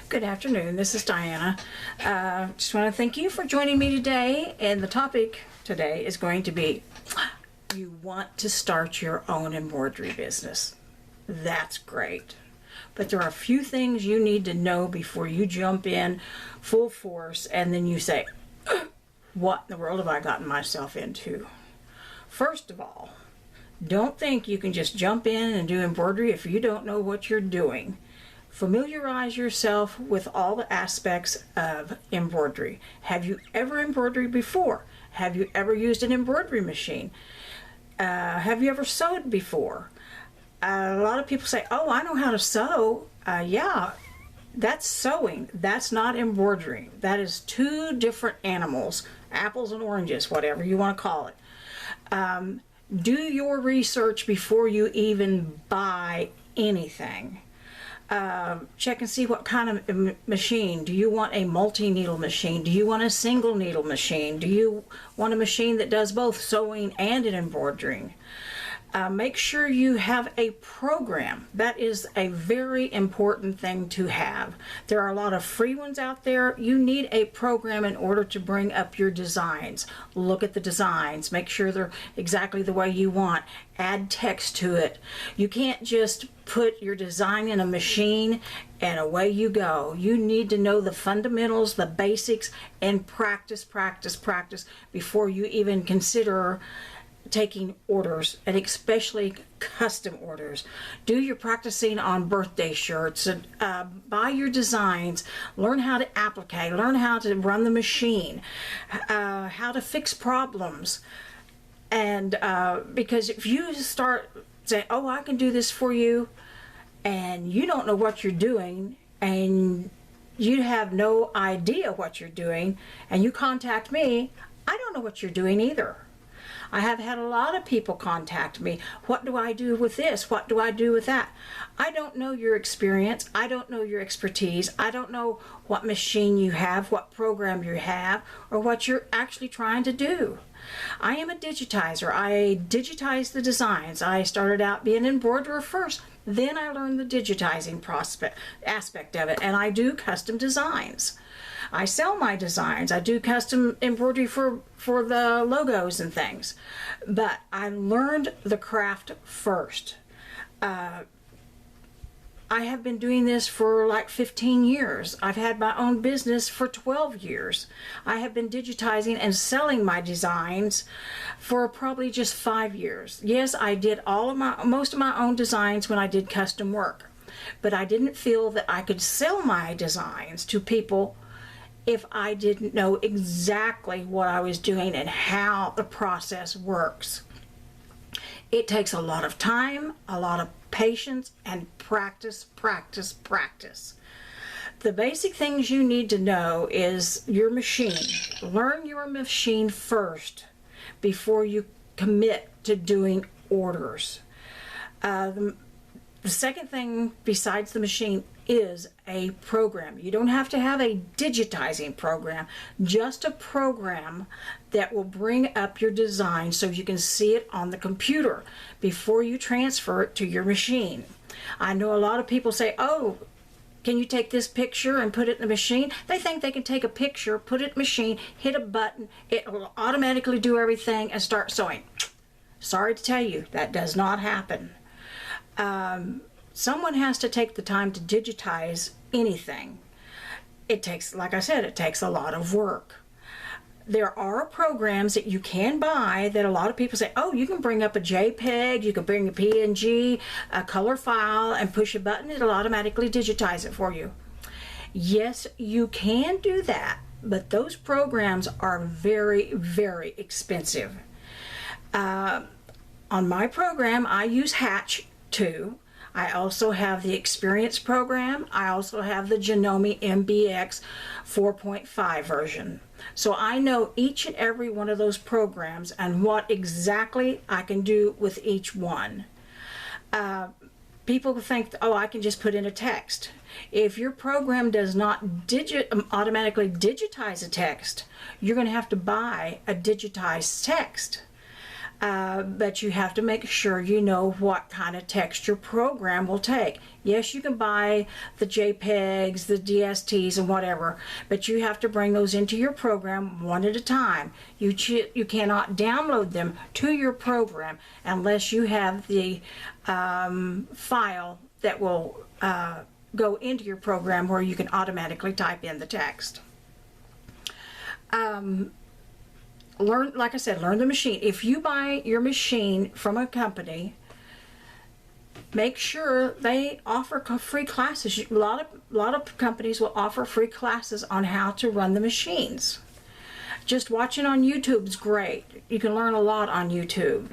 Good afternoon. This is Diana. Just want to thank you for joining me today. And the topic today is going to be, you want to start your own embroidery business. That's great. But there are a few things you need to know before you jump in full force and then you say, what in the world have I gotten myself into? First of all, don't think you can just jump in and do embroidery if you don't know what you're doing. Familiarize yourself with all the aspects of embroidery. Have you ever embroidered before? Have you ever used an embroidery machine? Have you ever sewed before? A lot of people say, oh, I know how to sew. Yeah, that's sewing. That's not embroidery. That is two different animals, apples and oranges, whatever you want to call it. Do your research before you even buy anything. Check and see what kind of machine. Do you want a multi-needle machine? Do you want a single needle machine? Do you want a machine that does both sewing and an embroidering? Make sure you have a program. That is a very important thing to have. There are a lot of free ones out there. You need a program in order to bring up your designs. Look at the designs. Make sure they're exactly the way you want. Add text to it. You can't just put your design in a machine and away you go. You need to know the fundamentals, the basics, and practice, practice, practice before you even consider taking orders, and especially custom orders. Do your practicing on birthday shirts, buy your designs, learn how to applique, learn how to run the machine, how to fix problems. And because if you start saying, oh, I can do this for you, and you don't know what you're doing, and you have no idea what you're doing, and you contact me, I don't know what you're doing either. I have had a lot of people contact me. What do I do with this? What do I do with that? I don't know your experience. I don't know your expertise. I don't know what machine you have, what program you have, or what you're actually trying to do. I am a digitizer. I digitize the designs. I started out being an embroiderer first. Then I learned the digitizing aspect of it, and I do custom designs. I sell my designs. I do custom embroidery for the logos and things. But I learned the craft first. I have been doing this for like 15 years. I've had my own business for 12 years. I have been digitizing and selling my designs for probably just 5 years. Yes, I did most of my own designs when I did custom work. But I didn't feel that I could sell my designs to people if I didn't know exactly what I was doing and how the process works. It takes a lot of time, a lot of patience, and practice, practice, practice. The basic things you need to know is your machine. Learn your machine first before you commit to doing orders. The second thing besides the machine is a program. You don't have to have a digitizing program, just a program that will bring up your design so you can see it on the computer before you transfer it to your machine. I know a lot of people say, oh, can you take this picture and put it in the machine? They think they can take a picture, put it in the machine, hit a button, it will automatically do everything and start sewing. Sorry to tell you, that does not happen. Someone has to take the time to digitize anything. It takes, like I said, it takes a lot of work. There are programs that you can buy that a lot of people say, oh, you can bring up a JPEG, you can bring a PNG, a color file, and push a button, it'll automatically digitize it for you. Yes, you can do that, but those programs are very, very expensive. On my program, I use Hatch 2. I also have the Experience program. I also have the Janome MBX 4.5 version. So I know each and every one of those programs and what exactly I can do with each one. People think, oh, I can just put in a text. If your program does not automatically digitize a text, you're going to have to buy a digitized text. but you have to make sure you know what kind of text your program will take. Yes, you can buy the JPEGs, the DSTs, and whatever, but you have to bring those into your program one at a time. You cannot download them to your program unless you have the file that will go into your program where you can automatically type in the text. Like I said, learn the machine. If you buy your machine from a company, make sure they offer free classes. A lot of companies will offer free classes on how to run the machines. Just watching on YouTube is great. You can learn a lot on YouTube,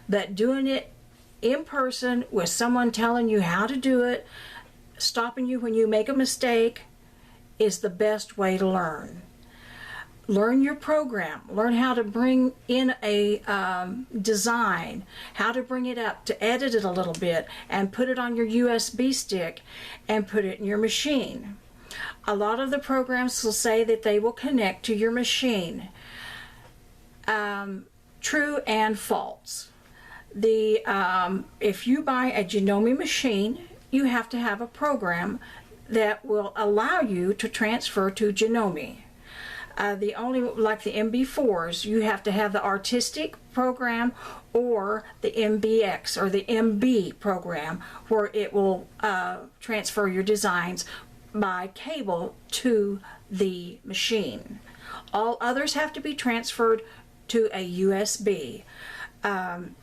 but doing it in person with someone telling you how to do it, stopping you when you make a mistake, is the best way to learn. Learn your program. Learn how to bring in a design, how to bring it up, to edit it a little bit, and put it on your USB stick and put it in your machine. A lot of the programs will say that they will connect to your machine. True and false. If you buy a Janome machine, you have to have a program that will allow you to transfer to Janome. Like the MB4s, you have to have the artistic program or the MBX or the MB program, where it will transfer your designs by cable to the machine. All others have to be transferred to a USB. The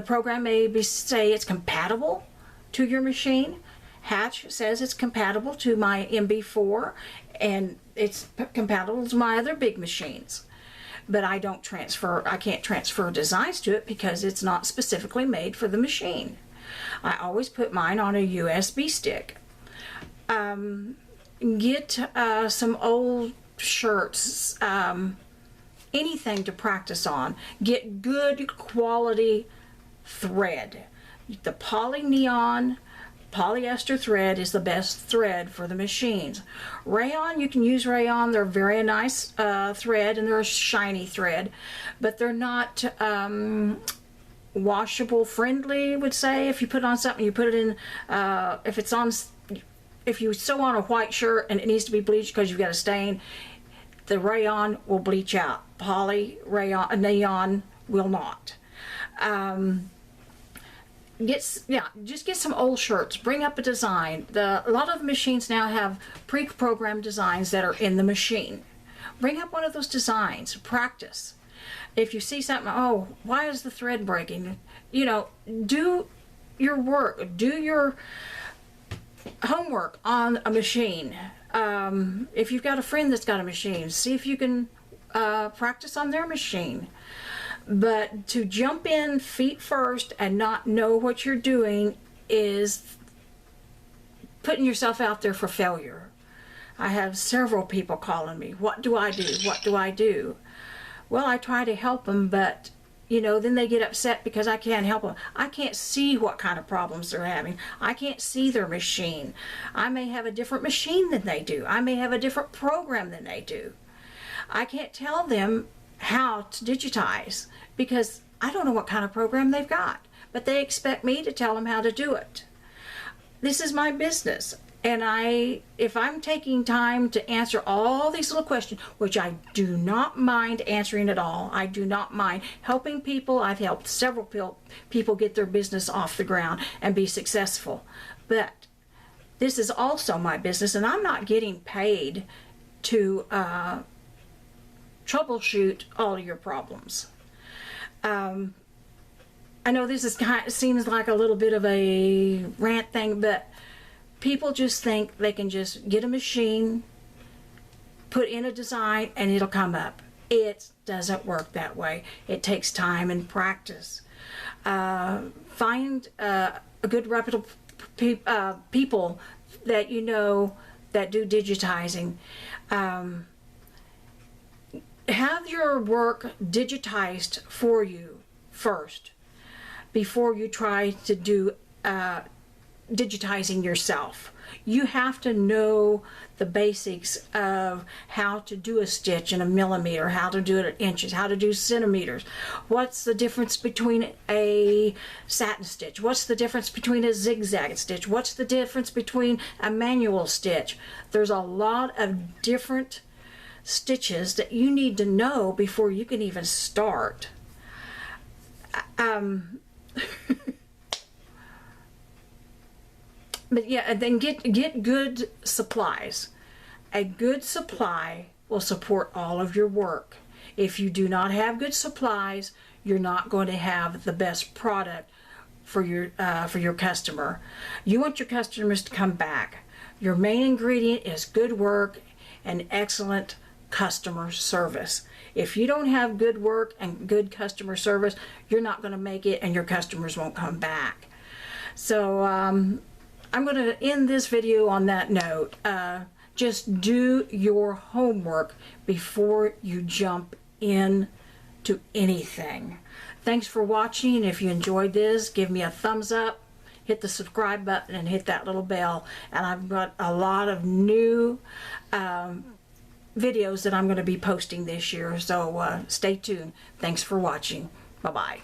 program may say it's compatible to your machine. Hatch says it's compatible to my MB4, and it's compatible to my other big machines. But I can't transfer designs to it because it's not specifically made for the machine. I always put mine on a USB stick. Get some old shirts, anything to practice on. Get good quality thread. The polyester thread is the best thread for the machines. Rayon, you can use rayon. They're very nice thread, and they're a shiny thread, but they're not washable friendly, would say. If you put on something, you put it in, if you sew on a white shirt and it needs to be bleached because you've got a stain, the rayon will bleach out. Neon will not. Just get some old shirts. Bring up a design. A lot of machines now have pre-programmed designs that are in the machine. Bring up one of those designs. Practice. If you see something, oh, why is the thread breaking? Do your work. Do your homework on a machine. If you've got a friend that's got a machine, see if you can practice on their machine. But to jump in feet first and not know what you're doing is putting yourself out there for failure. I have several people calling me, what do I do? What do I do? Well, I try to help them, but then they get upset because I can't help them. I can't see what kind of problems they're having. I can't see their machine. I may have a different machine than they do. I may have a different program than they do. I can't tell them how to digitize because I don't know what kind of program they've got, but they expect me to tell them how to do it. This is my business, and if I'm taking time to answer all these little questions, which I do not mind answering at all, I do not mind helping people. I've helped several people get their business off the ground and be successful, but this is also my business, and I'm not getting paid to troubleshoot all of your problems. I know this seems like a little bit of a rant thing, but people just think they can just get a machine, put in a design, and it'll come up. It doesn't work that way. It takes time and practice. Find a good reputable people that that do digitizing. Have your work digitized for you first before you try to do digitizing yourself. You have to know the basics of how to do a stitch in a millimeter, how to do it in inches, how to do centimeters. What's the difference between a satin stitch? What's the difference between a zigzag stitch? What's the difference between a manual stitch? There's a lot of different stitches that you need to know before you can even start. But yeah, and then get good supplies. A good supply will support all of your work. If you do not have good supplies, you're not going to have the best product for your customer. You want your customers to come back. Your main ingredient is good work and excellent customer service. If you don't have good work and good customer service, you're not going to make it, and your customers won't come back. So I'm going to end this video on that note. Just do your homework before you jump into anything. Thanks for watching. If you enjoyed this, give me a thumbs up, hit the subscribe button, and hit that little bell. And I've got a lot of new videos that I'm going to be posting this year, so stay tuned. Thanks for watching. Bye-bye.